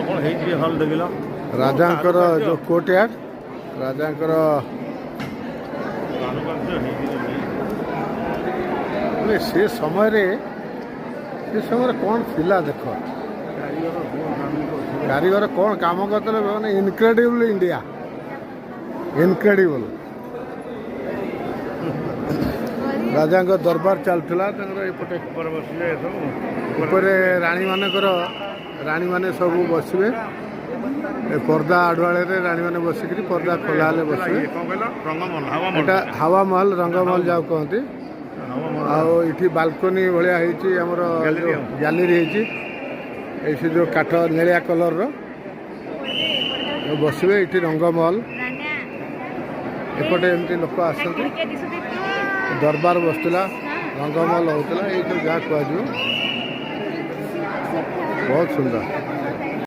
कौन है हल देखिल राजांकर जो कोर्ट यार्ड राजांकर से समय कौन थिला देख कारीगर कौन काम करते मैंने इनक्रेडिबल इंडिया इनक्रेडिबल राजा दरबार चलता एपटे राणी माने सब बसवे पर्दा आड़ुआले राणी मैंने बसिक पर्दा खोला बसवे एटा हावा महल रंगमहल जाओ कहती आठी बालकनी भाया होमर गैलेरी होती जो काठ नेलिया कलर बसवे ये रंगमहल एपटे एमती लोक आसती दरबार बसला रंगमहल होता ये जहाँ कह बहुत सुंदर।